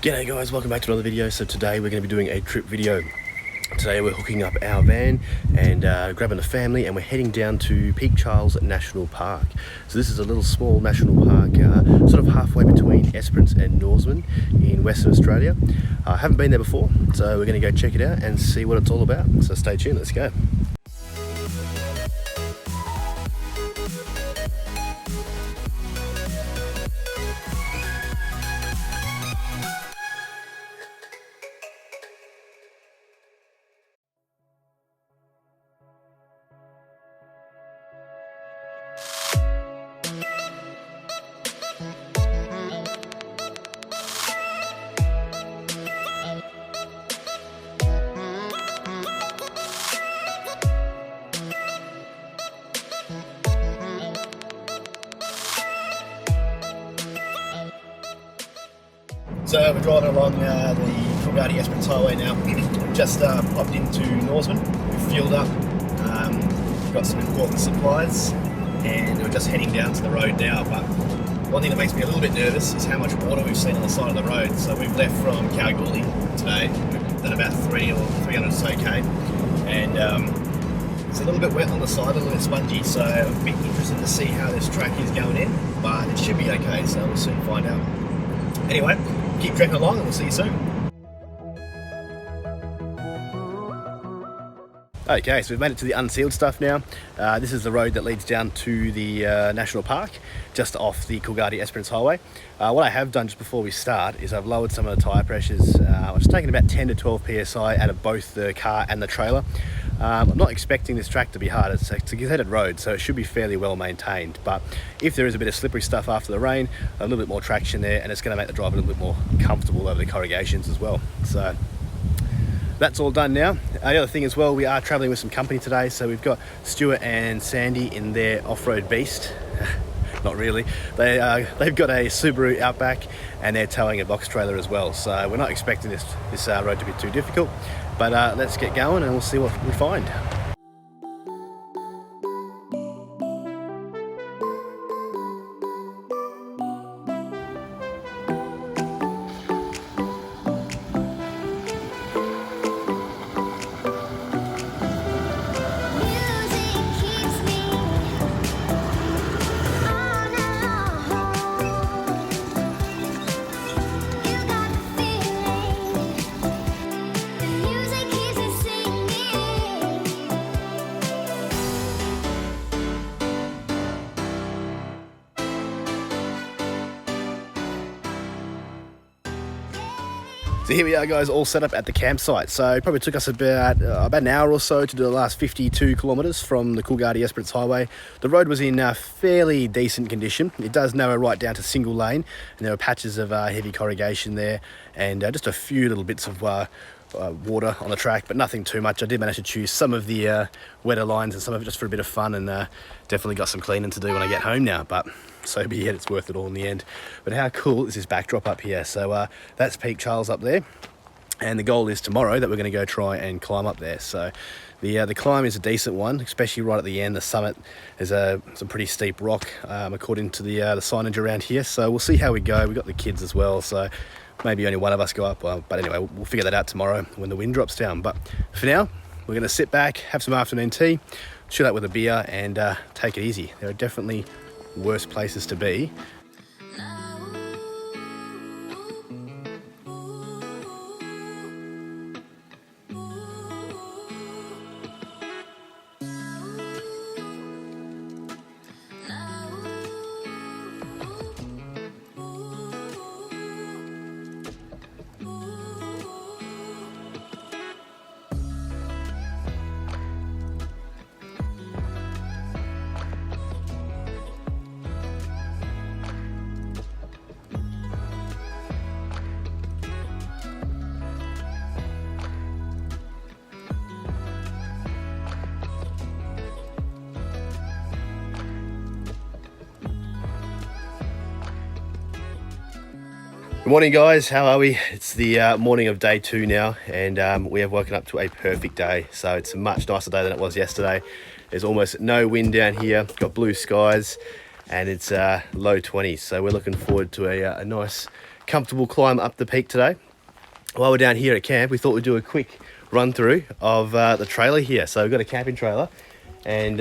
G'day guys, welcome back to another video. So today we're going to be doing a trip video. Today we're hooking up our van and grabbing the family, and we're heading down to Peak Charles National Park. So this is a little small national park, sort of halfway between Esperance and Norseman in Western Australia. I haven't been there before, so we're going to go check it out and see what it's all about. So stay tuned, let's go. So we're driving along the Coolgardie-Esperance Highway now. Just popped into Norseman, we've fueled up, got some important supplies, and we're just heading down to the road now. But one thing that makes me a little bit nervous is how much water we've seen on the side of the road. So we've left from Coolgardie today, we've done about 300 or so k, and it's a little bit wet on the side, a little bit spongy, so I'm a bit interested to see how this track is going in, but it should be okay, so we'll soon find out. Anyway, keep trekking along and we'll see you soon. Okay, so we've made it to the unsealed stuff now. This is the road that leads down to the National Park, just off the Coolgardie-Esperance Highway. What I have done just before we start is I've lowered some of the tyre pressures. I've just taken about 10 to 12 psi out of both the car and the trailer. I'm not expecting this track to be hard. It's a gazetted road, so it should be fairly well maintained. But if there is a bit of slippery stuff after the rain, a little bit more traction there, and it's going to make the drive a little bit more comfortable over the corrugations as well. So that's all done now. The other thing as well, we are traveling with some company today. So we've got Stuart and Sandy in their off-road beast. Not really. They've got a Subaru Outback, and they're towing a box trailer as well. So we're not expecting this road to be too difficult. But let's get going and we'll see what we find. So here we are guys, all set up at the campsite. So it probably took us about an hour or so to do the last 52 kilometres from the Coolgardie-Esperance Highway. The road was in fairly decent condition. It does narrow right down to single lane, and there were patches of heavy corrugation there, and just a few little bits of water on the track, but nothing too much. I did manage to choose some of the wetter lines and some of it just for a bit of fun, and definitely got some cleaning to do when I get home now, but so be it, it's worth it all in the end. But how cool is this backdrop up here? So that's Peak Charles up there, and the goal is tomorrow that we're going to go try and climb up there. So the climb is a decent one, especially right at the end. The summit is some pretty steep rock, according to the signage around here. So we'll see how we go. We've got the kids as well, so maybe only one of us go up, but anyway, we'll figure that out tomorrow when the wind drops down. But for now, we're going to sit back, have some afternoon tea, chill out with a beer, and take it easy. There are definitely worse places to be. Good morning guys, how are we? It's the morning of day 2 now, and we have woken up to a perfect day. So it's a much nicer day than it was yesterday. There's almost no wind down here, got blue skies, and it's low 20s. So we're looking forward to a nice comfortable climb up the peak today. While we're down here at camp, we thought we'd do a quick run through of the trailer here. So we've got a camping trailer, and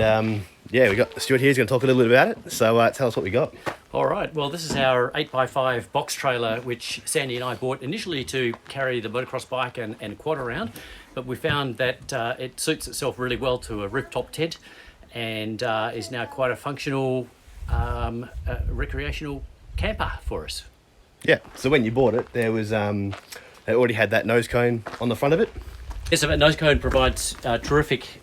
yeah, we got Stuart here. He's going to talk a little bit about it. So tell us what we got. All right, well, this is our 8x5 box trailer, which Sandy and I bought initially to carry the motocross bike and quad around, but we found that it suits itself really well to a rooftop tent, and is now quite a functional recreational camper for us. Yeah, so when you bought it, there was it already had that nose cone on the front of it. Yes, so that nose cone provides terrific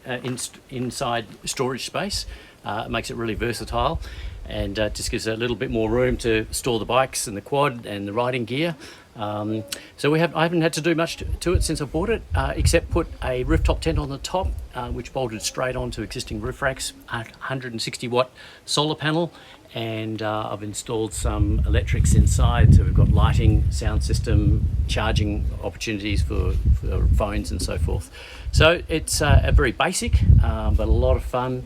inside storage space. It makes it really versatile, and just gives a little bit more room to store the bikes and the quad and the riding gear. So I haven't had to do much to it since I bought it, except put a rooftop tent on the top, which bolted straight onto existing roof racks, 160 watt solar panel, and I've installed some electrics inside, so we've got lighting, sound system, charging opportunities for phones and so forth. So it's a very basic but a lot of fun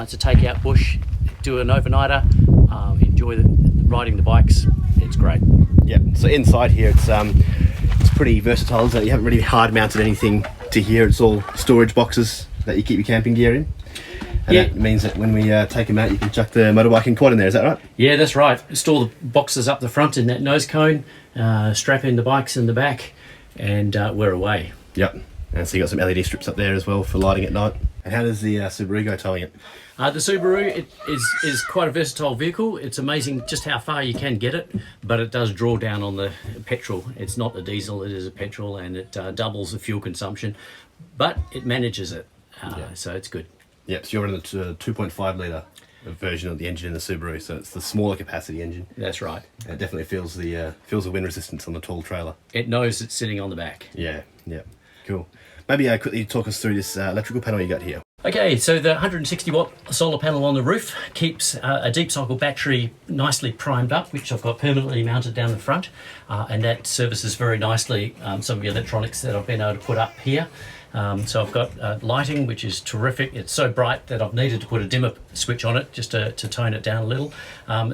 to take out bush, do an overnighter, enjoy riding the bikes. It's great. Yeah, so inside here it's pretty versatile, isn't it? You haven't really hard mounted anything to here. It's all storage boxes that you keep your camping gear in. And yeah, that means that when we take them out, you can chuck the motorbike and quad in there, is that right? Yeah, that's right. Store the boxes up the front in that nose cone, strap in the bikes in the back, and we're away. Yep. And so you got some LED strips up there as well for lighting at night. And how does the Subaru go towing it? The Subaru it is quite a versatile vehicle. It's amazing just how far you can get it, but it does draw down on the petrol. It's not a diesel, it is a petrol, and it doubles the fuel consumption, but it manages it, so it's good. Yep, so you're in the 2.5 litre version of the engine in the Subaru, so it's the smaller capacity engine. That's right. It definitely feels the wind resistance on the tall trailer. It knows it's sitting on the back. Yeah, cool. Maybe quickly talk us through this electrical panel you got here. Okay, so the 160 watt solar panel on the roof keeps a deep cycle battery nicely primed up, which I've got permanently mounted down the front, and that services very nicely some of the electronics that I've been able to put up here. So I've got lighting, which is terrific. It's so bright that I've needed to put a dimmer switch on it just to tone it down a little.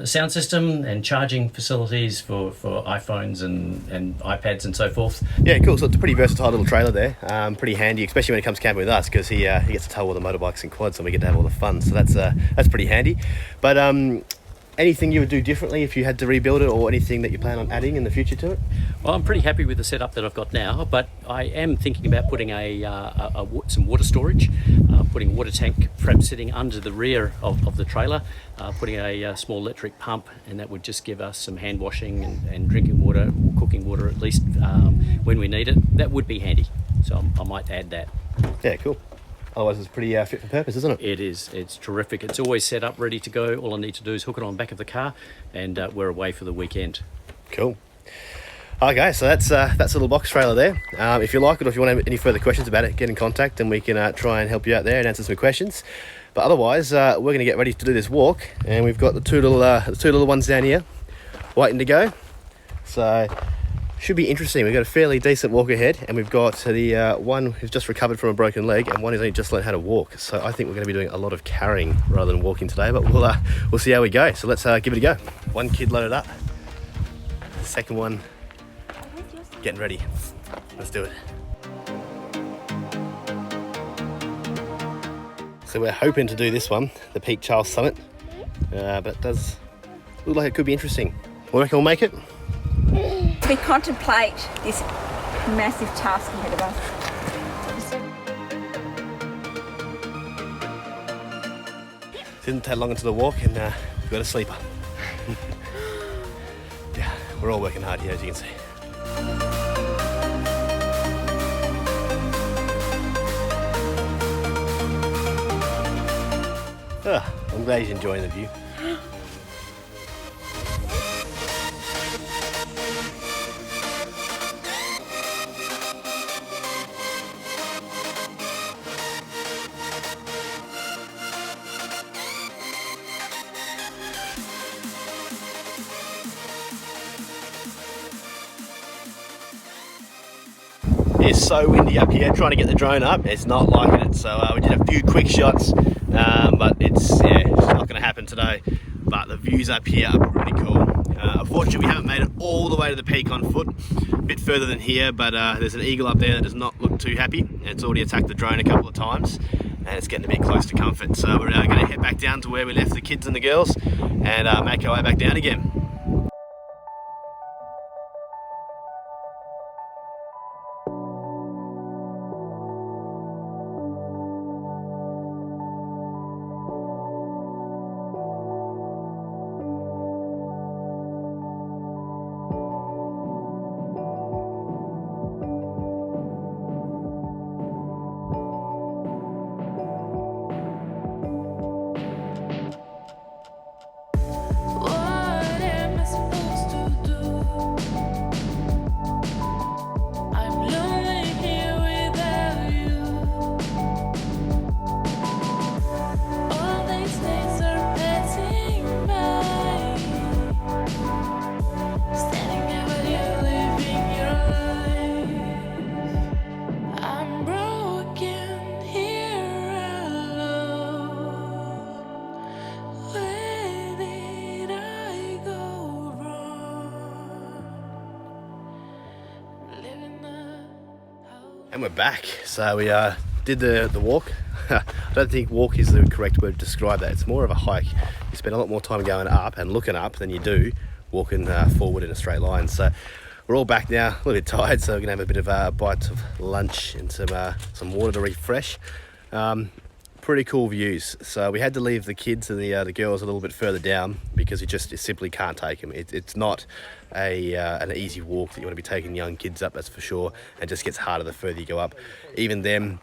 Sound system and charging facilities for iPhones and iPads and so forth. Yeah, cool. So it's a pretty versatile little trailer there. Pretty handy, especially when it comes camping with us, because he gets to tow all the motorbikes and quads, and we get to have all the fun. So that's pretty handy. But anything you would do differently if you had to rebuild it, or anything that you plan on adding in the future to it? Well, I'm pretty happy with the setup that I've got now, but I am thinking about putting some water storage, putting a water tank perhaps sitting under the rear of the trailer, putting a small electric pump, and that would just give us some hand washing and drinking water, or cooking water at least, when we need it. That would be handy, so I might add that. Yeah, cool. Otherwise, it's pretty fit for purpose, isn't it? It is. It's terrific. It's always set up, ready to go. All I need to do is hook it on the back of the car, and we're away for the weekend. Cool. Okay, so that's a little box trailer there. If you like it, or if you want to have any further questions about it, get in contact, and we can try and help you out there and answer some questions. But otherwise, we're going to get ready to do this walk, and we've got the two little ones down here waiting to go. So should be interesting. We've got a fairly decent walk ahead, and we've got the one who's just recovered from a broken leg, and one who's only just learned how to walk. So I think we're going to be doing a lot of carrying rather than walking today, but we'll see how we go. So let's give it a go. One kid loaded up, the second one getting ready. Let's do it. So we're hoping to do this one, the Peak Charles Summit, but it does look like it could be interesting. We reckon we'll make it? We contemplate this massive task ahead of us. Didn't take long into the walk, and we've got a sleeper. Yeah, we're all working hard here, as you can see. I'm glad you're enjoying the view. It's so windy up here. Trying to get the drone up, it's not liking it. So we did a few quick shots, but it's not going to happen today. But the views up here are pretty cool. A Unfortunately, we haven't made it all the way to the peak on foot. A bit further than here, but there's an eagle up there that does not look too happy. It's already attacked the drone a couple of times, and it's getting a bit close to comfort. So we're going to head back down to where we left the kids and the girls, and make our way back down again. And we're back. So we did the walk. I don't think walk is the correct word to describe that. It's more of a hike. You spend a lot more time going up and looking up than you do walking forward in a straight line. So we're all back now, a little bit tired, so we're gonna have a bit of a bite of lunch and some water to refresh. Pretty cool views. So we had to leave the kids and the girls a little bit further down because you simply can't take them. It's not an easy walk that you want to be taking young kids up, that's for sure. It just gets harder the further you go up. Even them,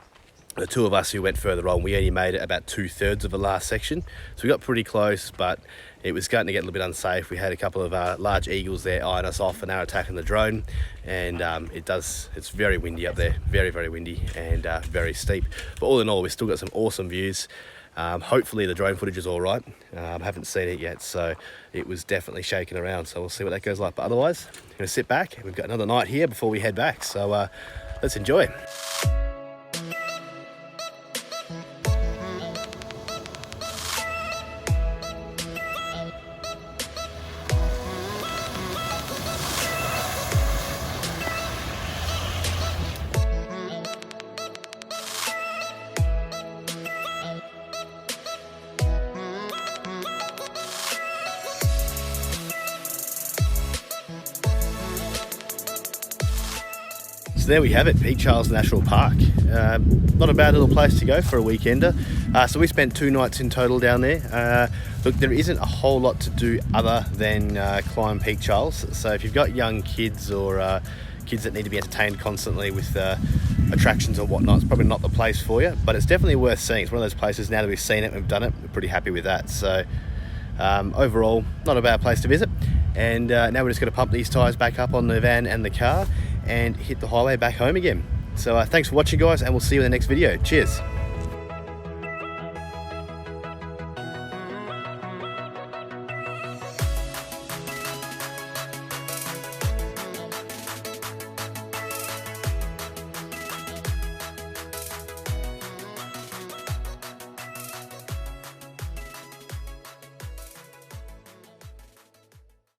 the two of us who went further on, we only made it about 2/3 of the last section. So we got pretty close, but it was starting to get a little bit unsafe. We had a couple of large eagles there eyeing us off and they were attacking the drone. And it's very windy up there, very, very windy and very steep. But all in all, we've still got some awesome views. Hopefully the drone footage is all right. I haven't seen it yet, so it was definitely shaking around. So we'll see what that goes like. But otherwise, I'm gonna sit back. We've got another night here before we head back. So let's enjoy. So there we have it, Peak Charles National Park. Not a bad little place to go for a weekender. So we spent 2 nights in total down there. Look, there isn't a whole lot to do other than climb Peak Charles. So if you've got young kids or kids that need to be entertained constantly with attractions and whatnot, it's probably not the place for you, but it's definitely worth seeing. It's one of those places, now that we've seen it, we've done it, we're pretty happy with that. So overall, not a bad place to visit. And now we're just going to pump these tyres back up on the van and the car and hit the highway back home again. So thanks for watching, guys, and we'll see you in the next video. Cheers.